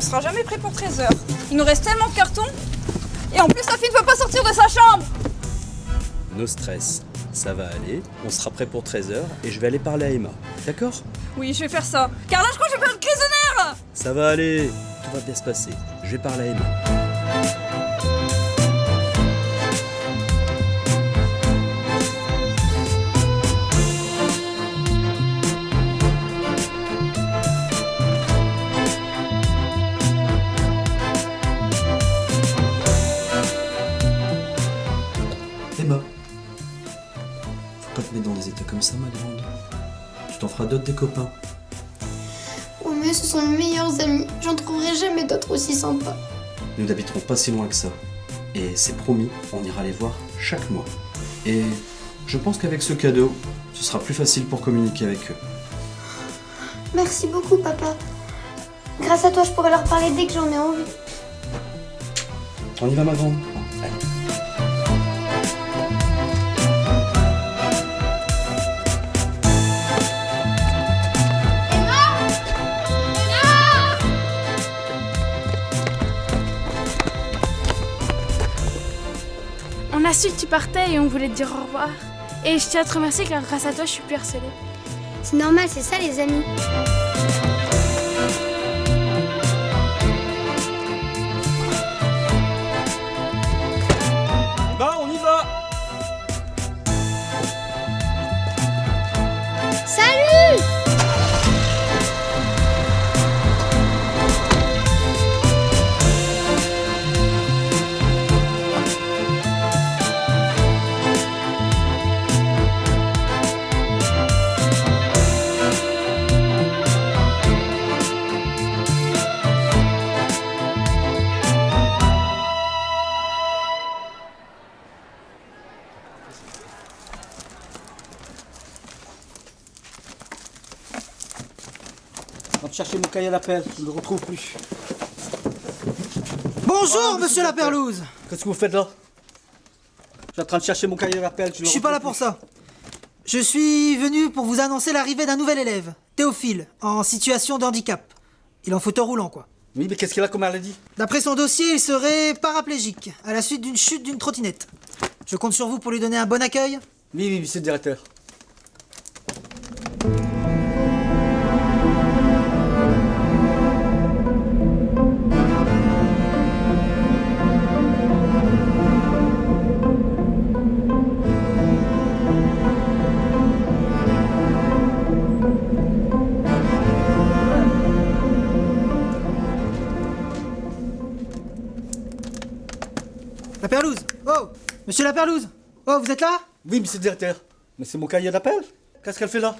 sera jamais prêt pour 13h. Il nous reste tellement de cartons. Et en plus, la fille ne peut pas sortir de sa chambre. No stress, ça va aller, on sera prêt pour 13h et je vais aller parler à Emma, d'accord? Oui, je vais faire ça. Car là, je crois que je vais faire une crise de nerfs. Ça va aller, tout va bien se passer, je vais parler à Emma. Emma, faut pas te mettre dans des états comme ça, ma grande. Tu t'en feras d'autres des copains. Oh mais ce sont mes meilleurs amis, j'en trouverai jamais d'autres aussi sympas. Nous n'habiterons pas si loin que ça. Et c'est promis, on ira les voir chaque mois. Et je pense qu'avec ce cadeau, ce sera plus facile pour communiquer avec eux. Merci beaucoup papa. Grâce à toi, je pourrai leur parler dès que j'en ai envie. On y va, ma grande? Allez. On a su que tu partais et on voulait te dire au revoir. Et je tiens à te remercier car grâce à toi, je suis plus harcelée. C'est normal, c'est ça les amis. Bah, on y va! Salut! Je chercher mon cahier d'appel, je ne le retrouve plus. Bonjour, monsieur Laperlouze. Qu'est-ce que vous faites là? Je suis en train de chercher mon cahier d'appel. Je suis pas là pour ça. Je suis venu pour vous annoncer l'arrivée d'un nouvel élève, Théophile, en situation de handicap. Il est en fauteuil roulant, quoi. Oui, mais qu'est-ce qu'il a comme maladie? D'après son dossier, il serait paraplégique, à la suite d'une chute d'une trottinette. Je compte sur vous pour lui donner un bon accueil. Oui, monsieur le directeur. Laperlouze. Oh, monsieur Laperlouze. Oh, vous êtes là? Oui, monsieur le directeur. Mais c'est mon cahier d'appel? Qu'est-ce qu'elle fait là?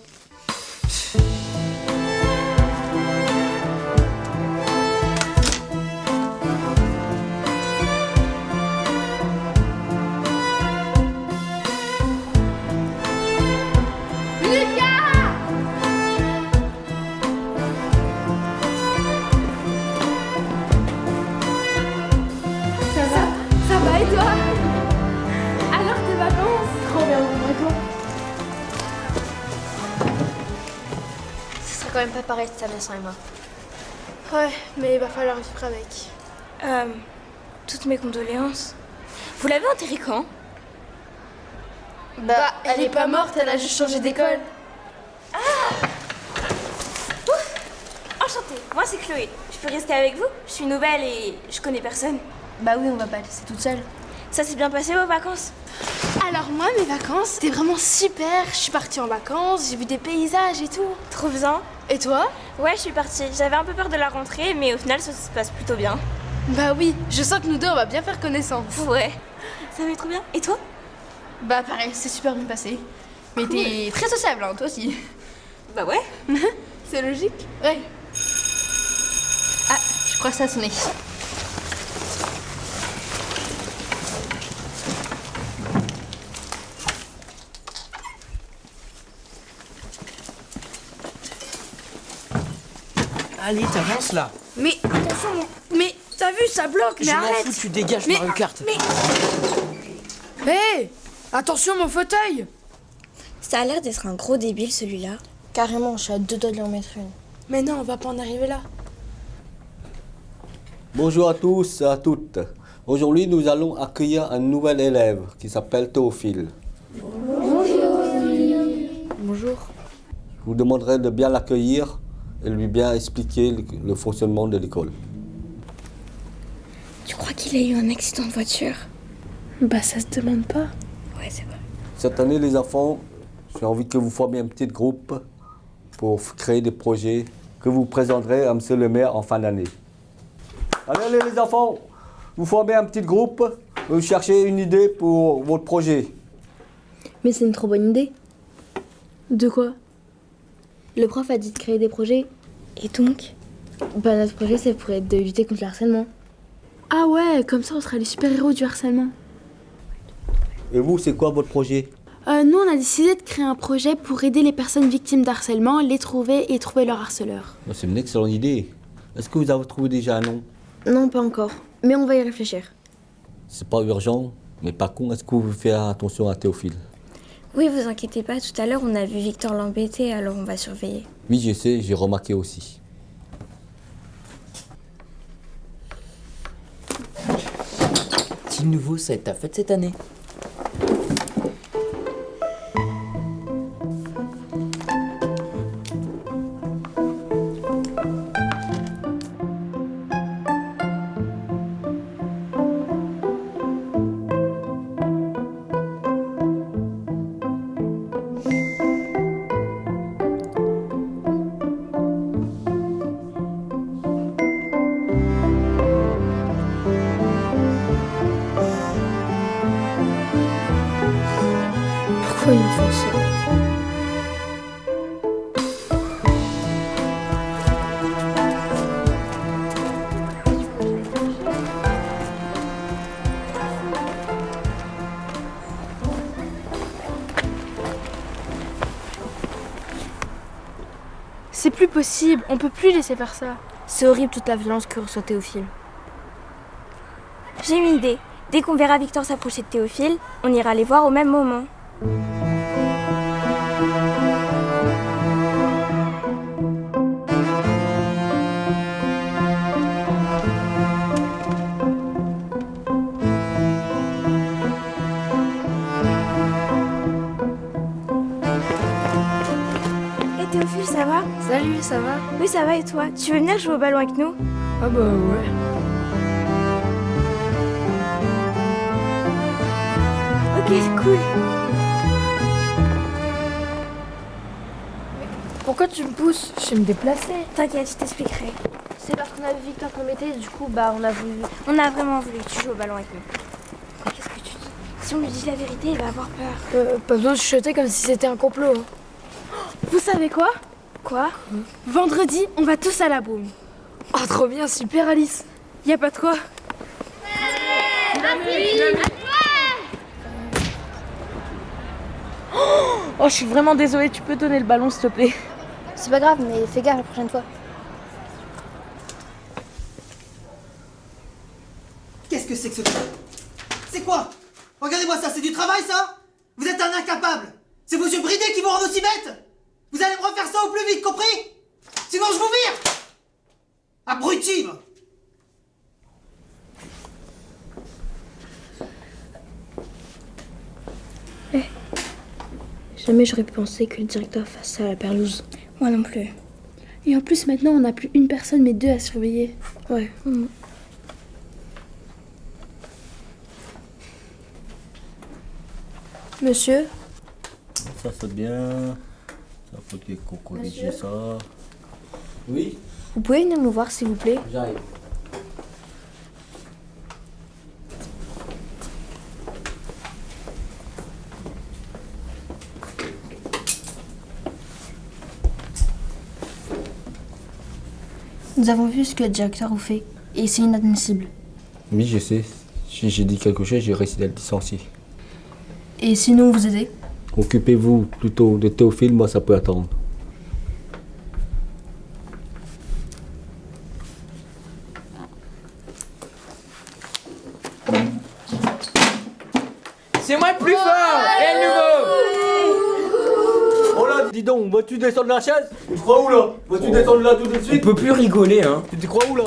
Ça va et toi? Alors tes vacances? Trop bien, et toi? Ce serait quand même pas pareil de s'amener sans Emma. Ouais, mais il va falloir vivre avec. Toutes mes condoléances. Vous l'avez enterrée quand? Bah, elle est pas morte, elle a juste changé d'école. Enchantée, moi c'est Chloé. Je peux rester avec vous? Je suis nouvelle et je connais personne. Bah oui, on va pas laisser toute seule. Ça s'est bien passé vos vacances? Alors moi, mes vacances, c'était vraiment super. Je suis partie en vacances, j'ai vu des paysages et tout. Trop bien. Et toi? Ouais, je suis partie. J'avais un peu peur de la rentrée, mais au final ça se passe plutôt bien. Bah oui, je sens que nous deux, on va bien faire connaissance. Ouais, ça va être trop bien. Et toi? Bah pareil, c'est super bien passé. Mais Cool. t'es très sociable, hein, toi aussi. Bah ouais. C'est logique. Ouais. Ah, je crois que ça a sonné. Allez, t'avances là. Mais attention, mais t'as vu, ça bloque, mais Je m'en arrête. fous, tu dégages Mais- Mario Kart. Hé, attention mon fauteuil. Ça a l'air d'être un gros débile celui-là. Carrément, je suis à 2 doigts de lui en mettre une. Mais non, on va pas en arriver là. Bonjour à tous et à toutes. Aujourd'hui, nous allons accueillir un nouvel élève qui s'appelle Théophile. Bonjour. Je vous demanderai de bien l'accueillir et lui bien expliquer le fonctionnement de l'école. Tu crois qu'il a eu un accident de voiture? Bah ça se demande pas. Ouais, c'est vrai. Cette année, les enfants, j'ai envie que vous formiez un petit groupe pour créer des projets que vous présenterez à monsieur le maire en fin d'année. Allez les enfants, vous formez un petit groupe, vous cherchez une idée pour votre projet. Mais c'est une trop bonne idée. De quoi? Le prof a dit de créer des projets. Et donc? Bah notre projet, ça pourrait être de lutter contre le harcèlement. Ah ouais, comme ça on sera les super-héros du harcèlement. Et vous, c'est quoi votre projet? Nous, on a décidé de créer un projet pour aider les personnes victimes d'harcèlement, les trouver et trouver leur harceleur. C'est une excellente idée. Est-ce que vous avez trouvé déjà un nom? Non, pas encore. Mais on va y réfléchir. C'est pas urgent, mais par contre, est-ce que vous faites attention à Théophile? Oui, vous inquiétez pas, tout à l'heure on a vu Victor l'embêter, alors on va surveiller. Oui, je sais, j'ai remarqué aussi. Petit nouveau, ça a été ta fête cette année? Pourquoi ils font ça? C'est plus possible, on peut plus laisser faire ça. C'est horrible toute la violence que reçoit Théophile. J'ai une idée. Dès qu'on verra Victor s'approcher de Théophile, on ira les voir au même moment. Et Théophile, ça va? Salut, ça va? Oui, ça va et toi? Tu veux venir jouer au ballon avec nous? Ah bah ouais. Ok, cool. Pourquoi tu me pousses? Je vais me déplacer. T'inquiète, je t'expliquerai. C'est parce qu'on a vu Victor t'embêter, du coup, bah on a voulu... On a vraiment voulu que tu joues au ballon avec nous. Mais qu'est-ce que tu dis? Si on lui dit la vérité, il va avoir peur. Pas besoin de chuchoter comme si c'était un complot. Hein. Vous savez quoi? Quoi? Vendredi, on va tous à la boum. Oh trop bien, super Alice. Y a pas de quoi. Oh, je suis vraiment désolée, tu peux donner le ballon s'il te plaît? C'est pas grave, mais fais gaffe la prochaine fois. Qu'est-ce que c'est que ce truc? C'est quoi? Regardez-moi ça, c'est du travail ça? Vous êtes un incapable. C'est vos yeux bridés qui vous rendent aussi bête. Vous allez me refaire ça au plus vite, compris? Sinon je vous vire. Abruti va. Jamais j'aurais pensé que le directeur fasse ça à la perlouse. Moi non plus. Et en plus, maintenant, on n'a plus une personne, mais deux à surveiller. Ouais. Monsieur? Ça c'est bien. Ça faut qu'on corrige ça. Oui, Vous pouvez venir me voir s'il vous plaît? j'arrive. Nous avons vu ce que le directeur vous fait, et c'est inadmissible. Oui, je sais. Si j'ai dit quelque chose, j'ai réussi d'être licencié. Et sinon vous aider? Occupez-vous plutôt de Théophile, moi ça peut attendre. C'est moi le plus fort! Et le nouveau! Oh là, dis donc, vas-tu descendre de la chaise? Tu crois où là? Vas-tu descendre là tout de On suite? peut plus rigoler, hein. Tu te crois où là?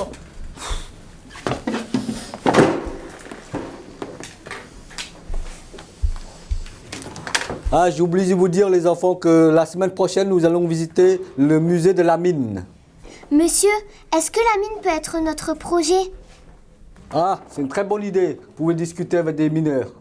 Ah, j'ai oublié de vous dire, les enfants, que la semaine prochaine, nous allons visiter le musée de la mine. Monsieur, est-ce que la mine peut être notre projet? Ah, c'est une très bonne idée. Vous pouvez discuter avec des mineurs.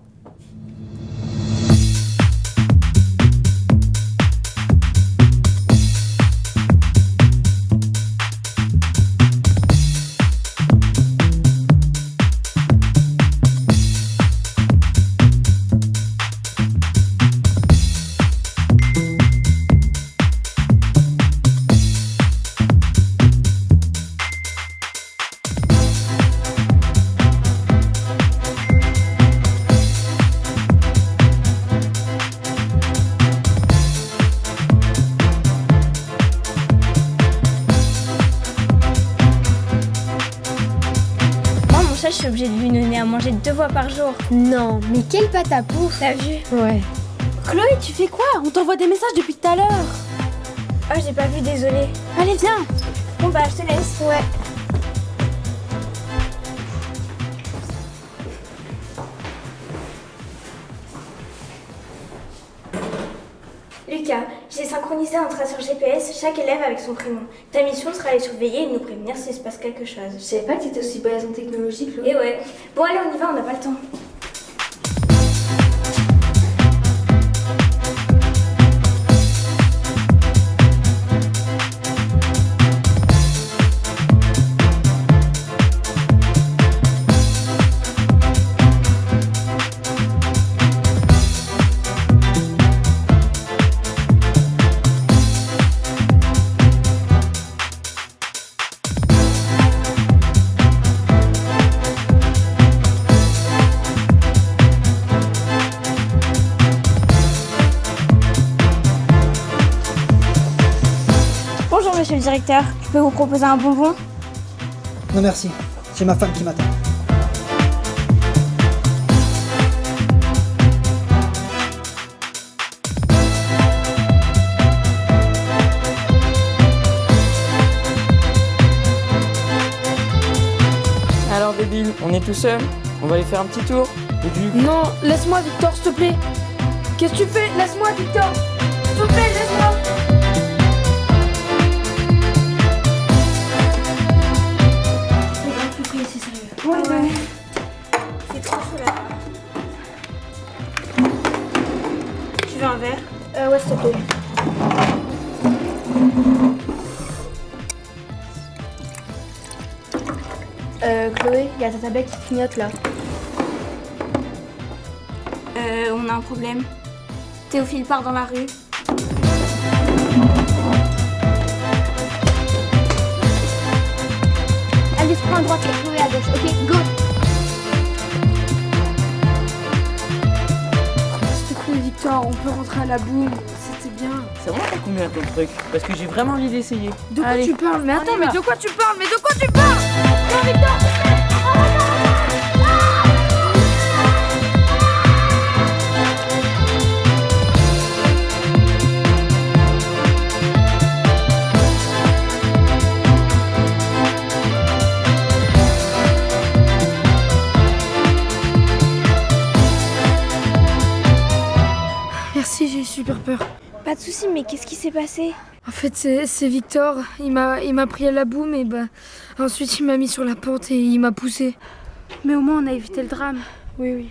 Moi, mon chat, je suis obligée de lui donner à manger 2 fois par jour. Non, mais quelle pâte à pouf. T'as vu? Ouais. Chloé, tu fais quoi? On t'envoie des messages depuis tout à l'heure. Oh, j'ai pas vu, désolée. Allez, viens. Bon, bah, je te laisse. Ouais. Lucas, j'ai synchronisé un traceur GPS chaque élève avec son prénom. Ta mission sera les surveiller et de nous prévenir s'il se passe quelque chose. Je savais pas que t'étais aussi balèze en technologie, Chloé. Et ouais. Bon, allez, on y va, on n'a pas le temps. Bonjour, monsieur le directeur. Je peux vous proposer un bonbon? Non merci, j'ai ma femme qui m'attend. Alors débile, on est tout seul. On va aller faire un petit tour. Non, laisse-moi, Victor, s'il te plaît. Qu'est-ce que tu fais? Laisse-moi, Victor. S'il te plaît, laisse-moi. Ouais. C'est trop chaud là. Tu veux un verre? Ouais, s'il te plaît. Chloé, il y a ta tablette qui clignote là. On a un problème. Théophile part dans la rue. Alice, prends à droite et Chloé à gauche. Ok, go. S'il te plaît, Victor, on peut rentrer à la boum. C'était bien. C'est vraiment pas combien ton truc. Parce que j'ai vraiment envie d'essayer. De quoi Allez. tu parles? Mais attends, y mais va. de quoi tu parles? Mais de quoi tu parles? Non, Victor! Merci, j'ai eu super peur. Pas de soucis, mais qu'est-ce qui s'est passé? En fait, c'est Victor. Il m'a pris à la boum et bah ensuite il m'a mis sur la pente et il m'a poussé. Mais au moins on a évité le drame. Oui, oui.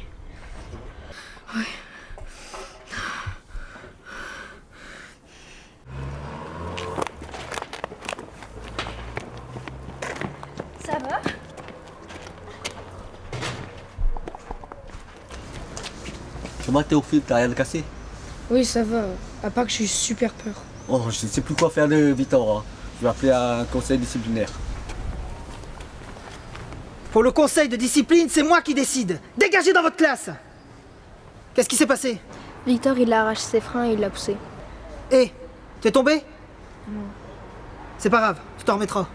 Ouais. Ça va? Ça va, Théophile, t'as rien de cassé? Oui, ça va. À part que j'ai eu super peur. Oh, je ne sais plus quoi faire de Victor. Hein. Je vais appeler un conseil disciplinaire. Pour le conseil de discipline, c'est moi qui décide. Dégagez dans votre classe. Qu'est-ce qui s'est passé? Victor, il a arraché ses freins et il l'a poussé. Hé, tu es tombé? Non. C'est pas grave, tu t'en remettras.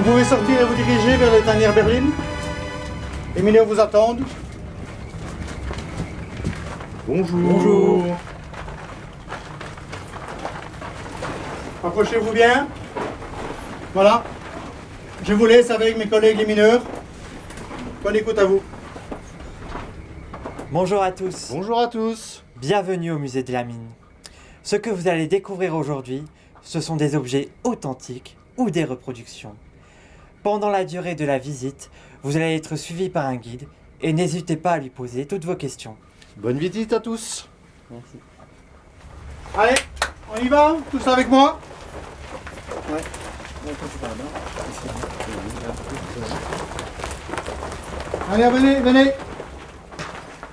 Vous pouvez sortir et vous diriger vers le Tanière Berlin. Les mineurs vous attendent. Bonjour. Bonjour. Approchez-vous bien. Voilà. Je vous laisse avec mes collègues les mineurs. Bonne écoute à vous. Bonjour à tous. Bonjour à tous. Bienvenue au musée de la mine. Ce que vous allez découvrir aujourd'hui, ce sont des objets authentiques ou des reproductions. Pendant la durée de la visite, vous allez être suivi par un guide et n'hésitez pas à lui poser toutes vos questions. Bonne visite à tous. Merci. Allez, on y va? Tous avec moi? Allez, venez, venez.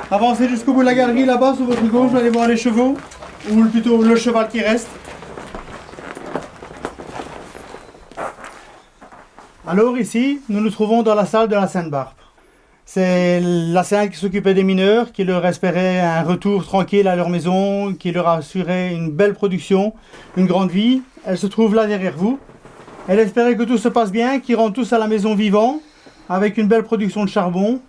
Avancez jusqu'au bout de la galerie, là-bas, sur votre gauche, vous allez voir les chevaux. Ou plutôt le cheval qui reste. Alors ici, nous nous trouvons dans la salle de la Sainte-Barbe. C'est la sainte qui s'occupait des mineurs, qui leur espérait un retour tranquille à leur maison, qui leur assurait une belle production, une grande vie. Elle se trouve là derrière vous. Elle espérait que tout se passe bien, qu'ils rentrent tous à la maison vivants, avec une belle production de charbon.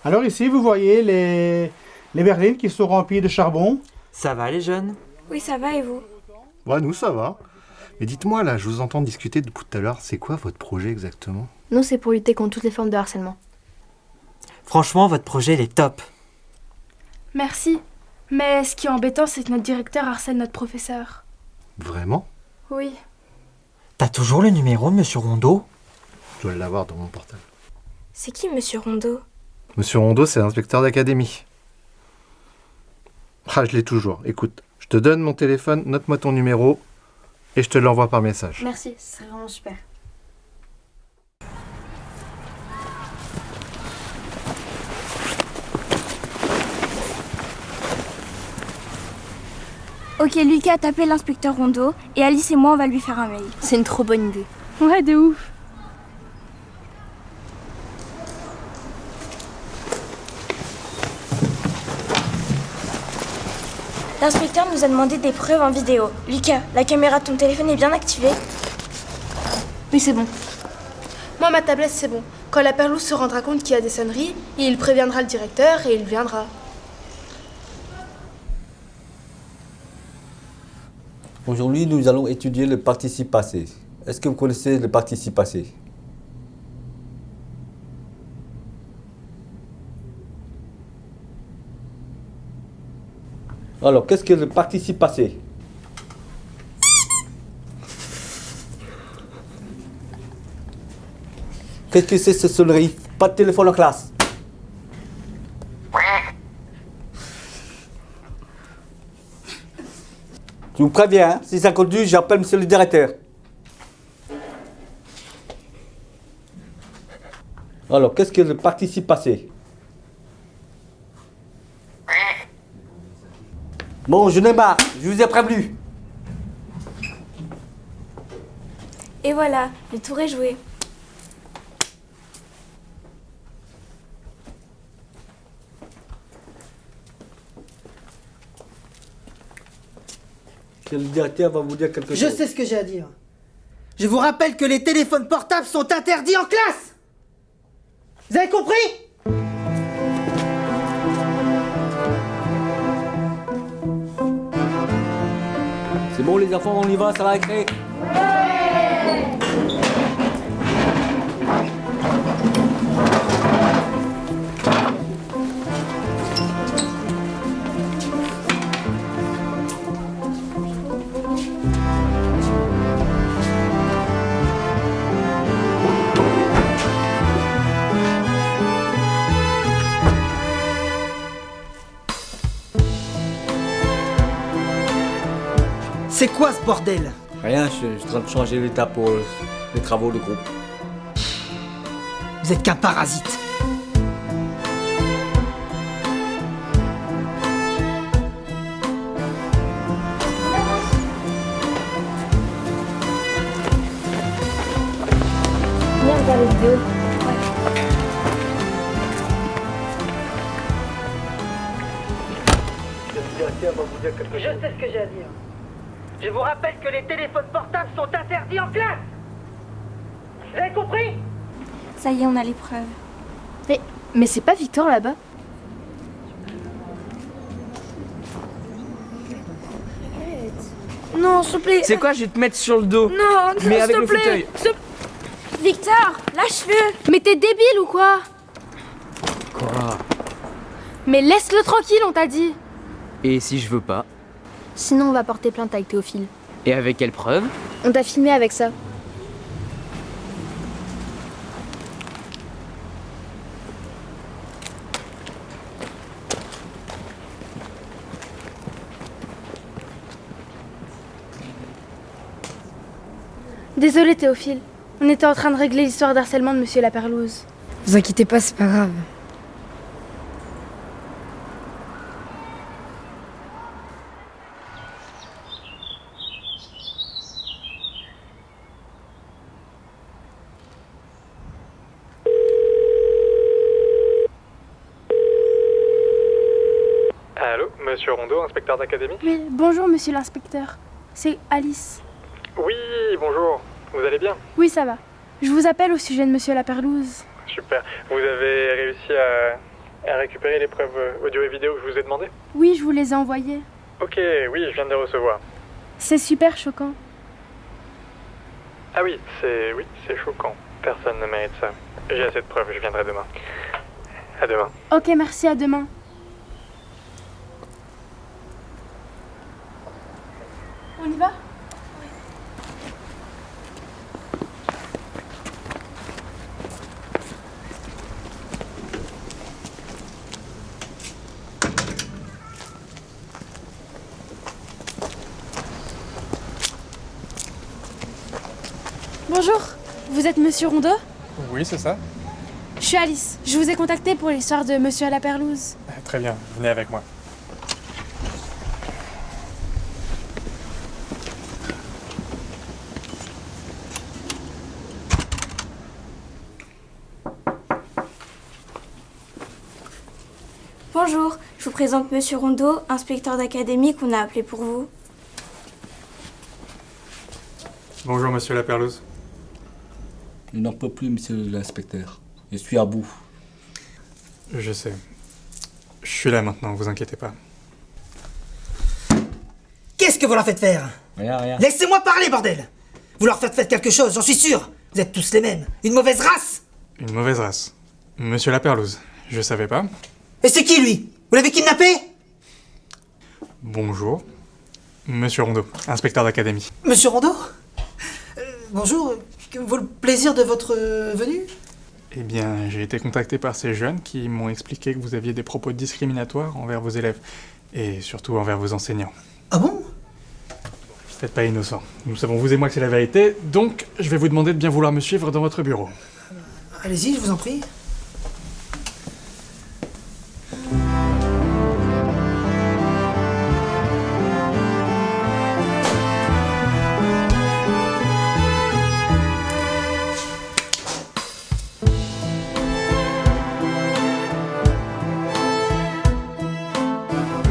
Alors ici, vous voyez les berlines qui sont remplies de charbon. Ça va les jeunes? Oui, ça va et vous? Ouais, nous ça va. Mais dites-moi là, je vous entends discuter depuis tout à l'heure, c'est quoi votre projet exactement? Nous, c'est pour lutter contre toutes les formes de harcèlement. Franchement, votre projet il est top. Merci. Mais ce qui est embêtant, c'est que notre directeur harcèle notre professeur. Vraiment? Oui. T'as toujours le numéro de Monsieur Rondeau? Je dois l'avoir dans mon portable. C'est qui Monsieur Rondeau? Monsieur Rondeau, c'est l'inspecteur d'académie. Ah, je l'ai toujours. Écoute, je te donne mon téléphone, note-moi ton numéro et je te l'envoie par message. Merci, c'est vraiment super. Ok, Lucas, t'appelles l'inspecteur Rondeau et Alice et moi, on va lui faire un mail. C'est une trop bonne idée. Ouais, de ouf. L'inspecteur nous a demandé des preuves en vidéo. Lucas, la caméra de ton téléphone est bien activée? Oui, c'est bon. Moi, ma tablette, c'est bon. Quand la perlouse se rendra compte qu'il y a des sonneries, il préviendra le directeur et il viendra. Aujourd'hui, nous allons étudier le participe passé. Est-ce que vous connaissez le participe passé? Alors, qu'est-ce que le participe passé? Qu'est-ce que c'est cette sonnerie? Pas de téléphone en classe. Je vous préviens, hein, si ça continue, j'appelle monsieur le directeur. Alors, qu'est-ce que le participe passé? Bon, je n'ai marre, je vous ai prévenu. Et voilà, le tour est joué. Le directeur va vous dire quelque chose. Je sais ce que j'ai à dire. Je vous rappelle que les téléphones portables sont interdits en classe. Vous avez compris? C'est bon les enfants, on y va, ça va écrire. C'est quoi ce bordel? Rien, je suis en train de changer l'état pour les travaux de groupe. Vous êtes qu'un parasite. Viens regarder la vidéo. Je sais ce que j'ai à dire. Je vous rappelle que les téléphones portables sont interdits en classe. Vous avez compris? Ça y est, on a l'épreuve. Mais c'est pas Victor là-bas? Non, s'il te plaît. C'est quoi, je vais te mettre sur le dos. Non, Mais s'il avec te le plaît. fauteuil. Victor, lâche-le. Mais t'es débile ou quoi? Quoi? Mais laisse-le tranquille, on t'a dit. Et si je veux pas? Sinon, on va porter plainte avec Théophile. Et avec quelle preuve? On t'a filmé avec ça. Désolé Théophile. On était en train de régler l'histoire d'harcèlement de Monsieur Laperlouse. Vous inquiétez pas, c'est pas grave. Allô, monsieur Rondeau, inspecteur d'académie? Oui, bonjour Monsieur l'inspecteur. C'est Alice. Oui, bonjour. Vous allez bien? Oui, ça va. Je vous appelle au sujet de Monsieur Laperlouse. Super. Vous avez réussi à récupérer les preuves audio et vidéo que je vous ai demandé? Oui, je vous les ai envoyées. Ok, oui, je viens de les recevoir. C'est super choquant. Ah oui, c'est choquant. Personne ne mérite ça. J'ai assez de preuves, je viendrai demain. À demain. Ok, merci, à demain. On y va? Bonjour, vous êtes Monsieur Rondeau? Oui, c'est ça. Je suis Alice. Je vous ai contacté pour l'histoire de Monsieur Laperlouse. Très bien, venez avec moi. Bonjour, je vous présente Monsieur Rondeau, inspecteur d'académie qu'on a appelé pour vous. Bonjour, monsieur Laperlouse. Je n'en peux plus, monsieur l'inspecteur. Je suis à bout. Je sais. Je suis là maintenant, vous inquiétez pas. Qu'est-ce que vous leur faites faire? Rien. Laissez-moi parler, bordel! Vous leur faites quelque chose, j'en suis sûr! Vous êtes tous les mêmes. Une mauvaise race! Une mauvaise race. Monsieur Laperlouse, je savais pas. Et c'est qui, lui? Vous l'avez kidnappé? Bonjour. Monsieur Rondeau, inspecteur d'académie. Monsieur Rondeau? Bonjour, que vaut le plaisir de votre venue? Eh bien, j'ai été contacté par ces jeunes qui m'ont expliqué que vous aviez des propos discriminatoires envers vos élèves, et surtout envers vos enseignants. Ah bon? Vous n'êtes pas innocent. Nous savons, vous et moi, que c'est la vérité, donc je vais vous demander de bien vouloir me suivre dans votre bureau. Allez-y, je vous en prie.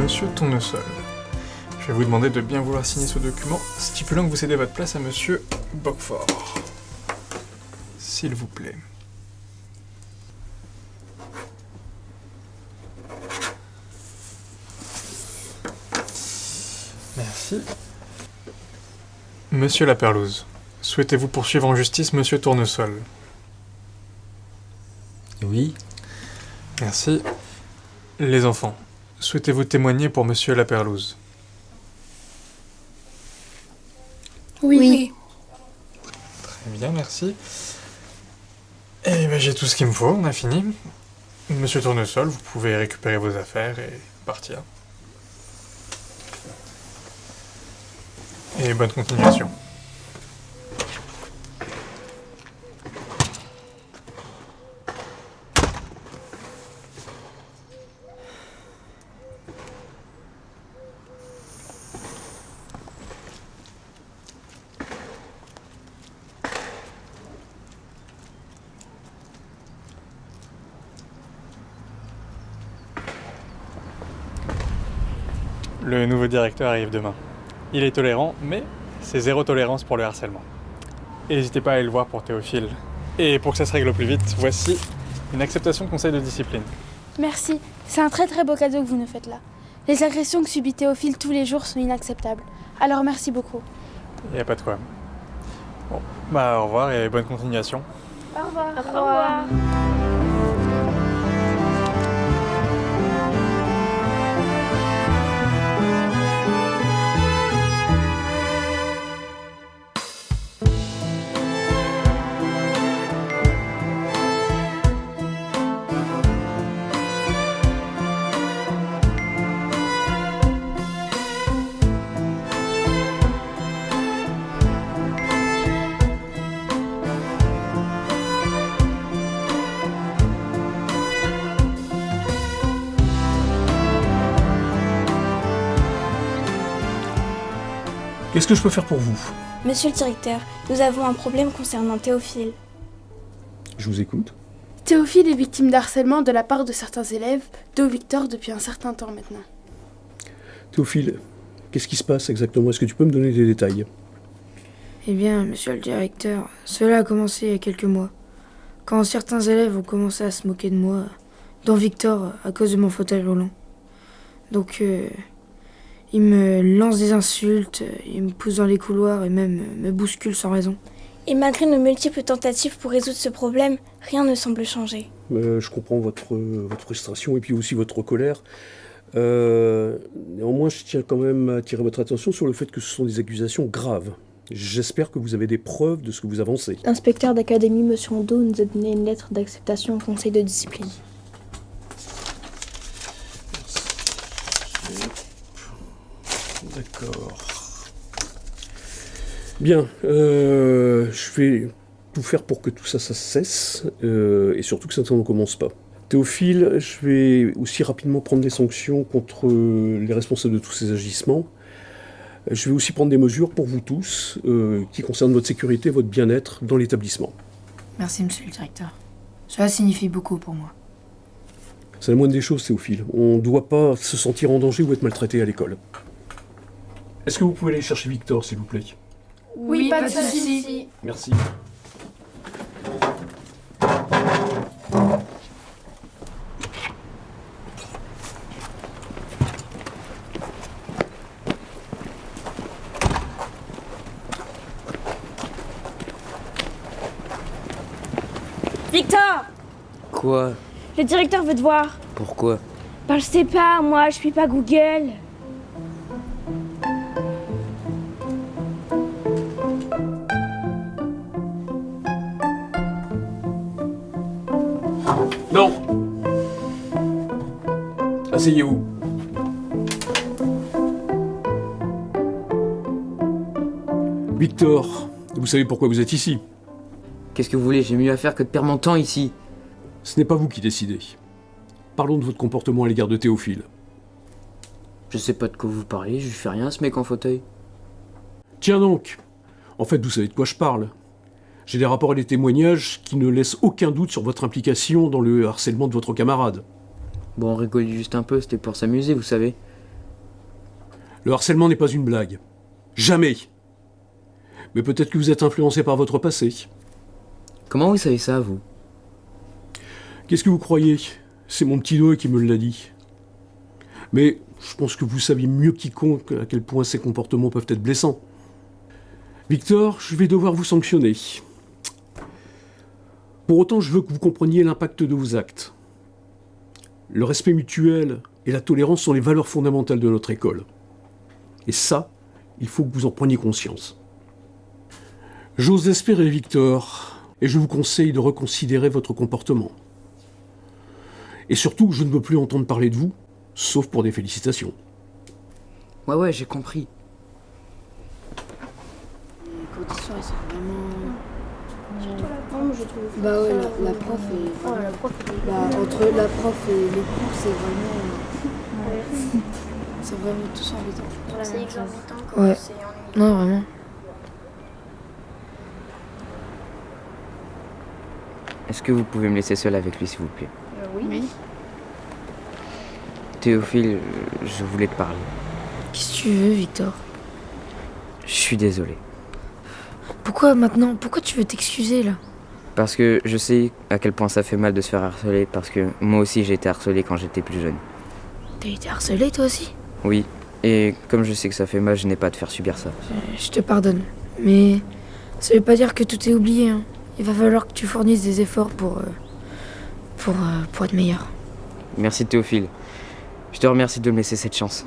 Monsieur Tournesol, je vais vous demander de bien vouloir signer ce document stipulant que vous cédez votre place à monsieur Bockford. S'il vous plaît. Merci. Monsieur Laperlouse, souhaitez-vous poursuivre en justice monsieur Tournesol? Oui. Merci. Les enfants, souhaitez-vous témoigner pour monsieur Laperlouse? Oui. Très bien, merci. Et ben, j'ai tout ce qu'il me faut, on a fini. Monsieur Tournesol, vous pouvez récupérer vos affaires et partir. Et bonne continuation. Le nouveau directeur arrive demain. Il est tolérant, mais c'est zéro tolérance pour le harcèlement. Et n'hésitez pas à aller le voir pour Théophile. Et pour que ça se règle au plus vite, voici une acceptation conseil de discipline. Merci, c'est un très très beau cadeau que vous nous faites là. Les agressions que subit Théophile tous les jours sont inacceptables. Alors merci beaucoup. Y a pas de quoi. Bon, bah au revoir et bonne continuation. Au revoir. Au revoir. Qu'est-ce que je peux faire pour vous? Monsieur le directeur, nous avons un problème concernant Théophile. Je vous écoute. Théophile est victime d'harcèlement de la part de certains élèves, dont Victor depuis un certain temps maintenant. Théophile, qu'est-ce qui se passe exactement? Est-ce que tu peux me donner des détails? Eh bien, monsieur le directeur, cela a commencé il y a quelques mois, quand certains élèves ont commencé à se moquer de moi, dont Victor, à cause de mon fauteuil roulant. Donc, il me lance des insultes, il me pousse dans les couloirs et même me bouscule sans raison. Et malgré nos multiples tentatives pour résoudre ce problème, rien ne semble changer. Je comprends votre frustration et puis aussi votre colère. Néanmoins, je tiens quand même à attirer votre attention sur le fait que ce sont des accusations graves. J'espère que vous avez des preuves de ce que vous avancez. L'inspecteur d'académie, M. Rondeau, nous a donné une lettre d'acceptation au conseil de discipline. D'accord. Bien, je vais tout faire pour que tout ça cesse, et surtout que ça ne recommence pas. Théophile, je vais aussi rapidement prendre des sanctions contre les responsables de tous ces agissements. Je vais aussi prendre des mesures pour vous tous, qui concernent votre sécurité et votre bien-être dans l'établissement. Merci, monsieur le directeur. Cela signifie beaucoup pour moi. C'est la moindre des choses, Théophile. On ne doit pas se sentir en danger ou être maltraité à l'école. Est-ce que vous pouvez aller chercher Victor, s'il vous plaît? Oui, pas de souci. Merci. Victor! Quoi? Le directeur veut te voir. Pourquoi? Ben je sais pas, moi je suis pas Google. Non! Asseyez-vous. Victor, vous savez pourquoi vous êtes ici? Qu'est-ce que vous voulez? J'ai mieux à faire que de perdre mon temps ici. Ce n'est pas vous qui décidez. Parlons de votre comportement à l'égard de Théophile. Je sais pas de quoi vous parlez, je lui fais rien, ce mec en fauteuil. Tiens donc! En fait, vous savez de quoi je parle. J'ai des rapports et des témoignages qui ne laissent aucun doute sur votre implication dans le harcèlement de votre camarade. Bon, on rigole juste un peu, c'était pour s'amuser, vous savez. Le harcèlement n'est pas une blague. Jamais! Mais peut-être que vous êtes influencé par votre passé. Comment vous savez ça, vous? Qu'est-ce que vous croyez? C'est mon petit doigt qui me l'a dit. Mais je pense que vous saviez mieux que quiconque à quel point ces comportements peuvent être blessants. Victor, je vais devoir vous sanctionner. Pour autant, je veux que vous compreniez l'impact de vos actes. Le respect mutuel et la tolérance sont les valeurs fondamentales de notre école. Et ça, il faut que vous en preniez conscience. J'ose espérer, Victor, et je vous conseille de reconsidérer votre comportement. Et surtout, je ne veux plus entendre parler de vous, sauf pour des félicitations. Ouais, j'ai compris. Les conditions, elles sont vraiment... Surtout la pompe, je trouve. Bah ouais, la prof est... Ouais, la prof est... entre la prof et les cours, c'est vraiment... Ouais. C'est vraiment tous embêtants. Voilà, c'est exorbitant, quoi. Ouais. C'est ennuyeux. Non, vraiment. Est-ce que vous pouvez me laisser seul avec lui, s'il vous plaît? Oui. Théophile, je voulais te parler. Qu'est-ce que tu veux, Victor? Je suis désolé. Pourquoi maintenant? Pourquoi tu veux t'excuser, là? Parce que je sais à quel point ça fait mal de se faire harceler, parce que moi aussi j'ai été harcelé quand j'étais plus jeune. T'as été harcelé toi aussi? Oui, et comme je sais que ça fait mal, je n'ai pas à te faire subir ça. Je te pardonne, mais ça veut pas dire que tout est oublié. Hein. Il va falloir que tu fournisses des efforts pour être meilleur. Merci Théophile. Je te remercie de me laisser cette chance.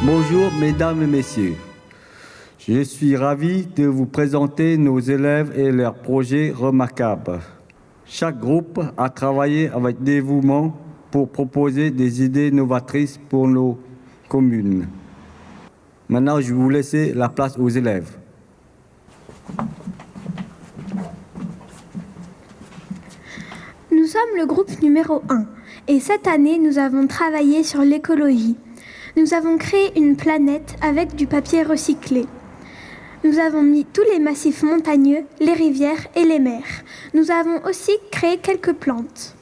Bonjour mesdames et messieurs. Je suis ravi de vous présenter nos élèves et leurs projets remarquables. Chaque groupe a travaillé avec dévouement pour proposer des idées novatrices pour nos communes. Maintenant, je vais vous laisser la place aux élèves. Nous sommes le groupe numéro 1 et cette année, nous avons travaillé sur l'écologie. Nous avons créé une planète avec du papier recyclé. Nous avons mis tous les massifs montagneux, les rivières et les mers. Nous avons aussi créé quelques plantes.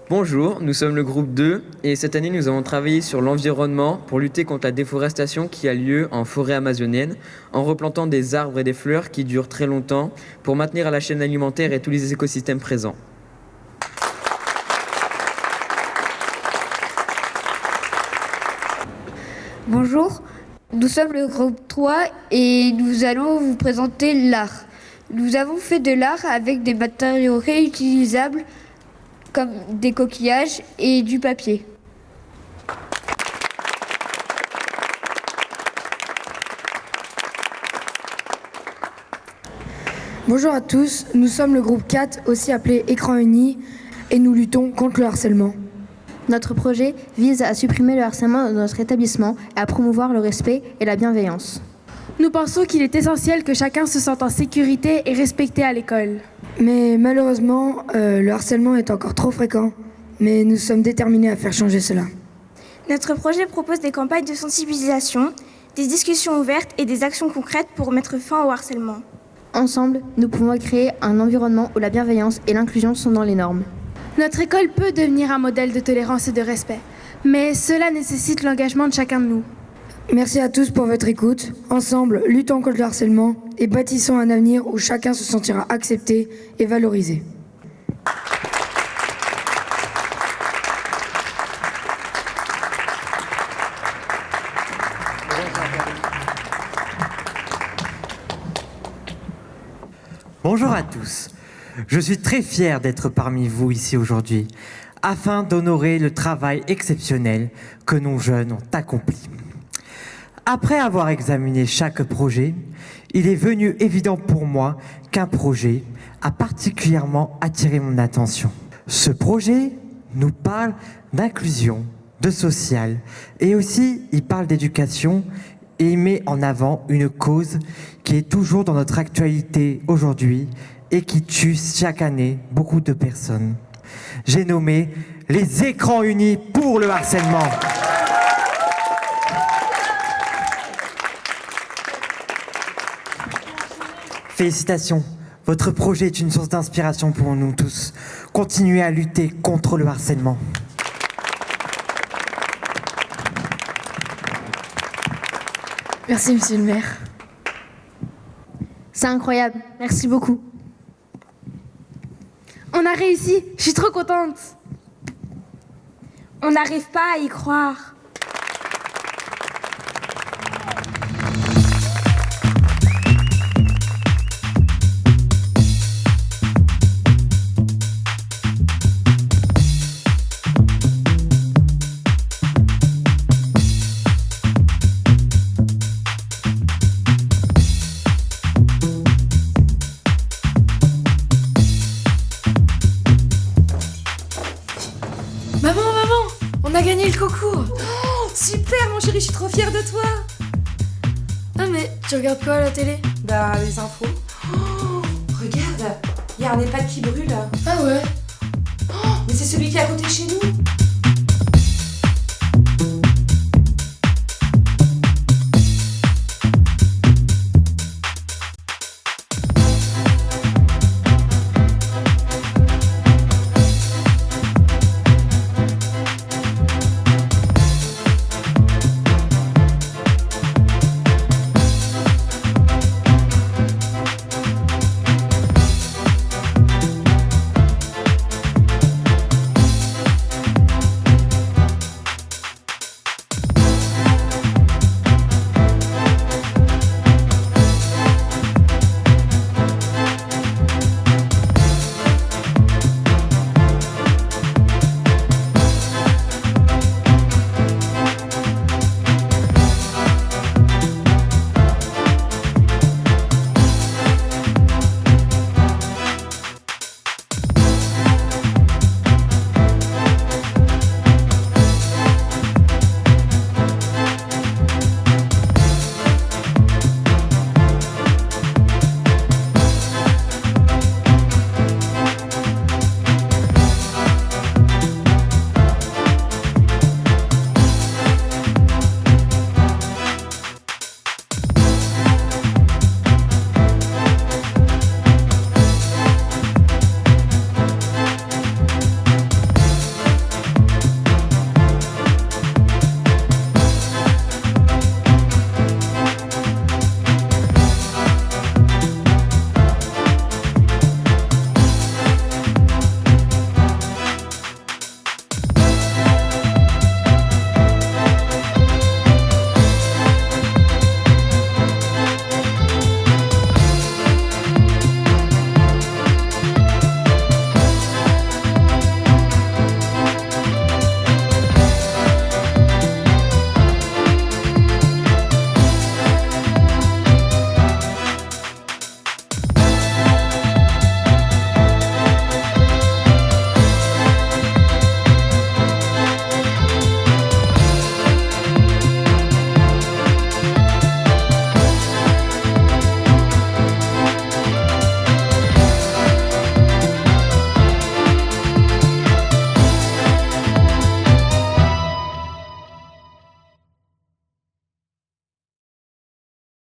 Bonjour, nous sommes le groupe 2 et cette année nous avons travaillé sur l'environnement pour lutter contre la déforestation qui a lieu en forêt amazonienne en replantant des arbres et des fleurs qui durent très longtemps pour maintenir la chaîne alimentaire et tous les écosystèmes présents. Bonjour, nous sommes le groupe 3 et nous allons vous présenter l'art. Nous avons fait de l'art avec des matériaux réutilisables comme des coquillages et du papier. Bonjour à tous, nous sommes le groupe 4, aussi appelé Écran Uni, et nous luttons contre le harcèlement. Notre projet vise à supprimer le harcèlement dans notre établissement et à promouvoir le respect et la bienveillance. Nous pensons qu'il est essentiel que chacun se sente en sécurité et respecté à l'école. Mais malheureusement, le harcèlement est encore trop fréquent. Mais nous sommes déterminés à faire changer cela. Notre projet propose des campagnes de sensibilisation, des discussions ouvertes et des actions concrètes pour mettre fin au harcèlement. Ensemble, nous pouvons créer un environnement où la bienveillance et l'inclusion sont dans les normes. Notre école peut devenir un modèle de tolérance et de respect, mais cela nécessite l'engagement de chacun de nous. Merci à tous pour votre écoute. Ensemble, luttons contre le harcèlement et bâtissons un avenir où chacun se sentira accepté et valorisé. Bonjour à tous. Je suis très fier d'être parmi vous ici aujourd'hui, afin d'honorer le travail exceptionnel que nos jeunes ont accompli. Après avoir examiné chaque projet, il est venu évident pour moi qu'un projet a particulièrement attiré mon attention. Ce projet nous parle d'inclusion, de social, et aussi il parle d'éducation et il met en avant une cause qui est toujours dans notre actualité aujourd'hui et qui tue chaque année beaucoup de personnes. J'ai nommé les écrans unis pour le harcèlement. Félicitations, votre projet est une source d'inspiration pour nous tous. Continuez à lutter contre le harcèlement. Merci, monsieur le maire. C'est incroyable, merci beaucoup. On a réussi, je suis trop contente. On n'arrive pas à y croire. On a gagné le concours. Oh, super mon chéri, je suis trop fière de toi. Ah mais tu regardes quoi à la télé? Bah les infos. Oh, regarde, il y a un EHPAD qui brûle. Ah ouais? Oh, mais c'est celui qui est à côté de chez nous.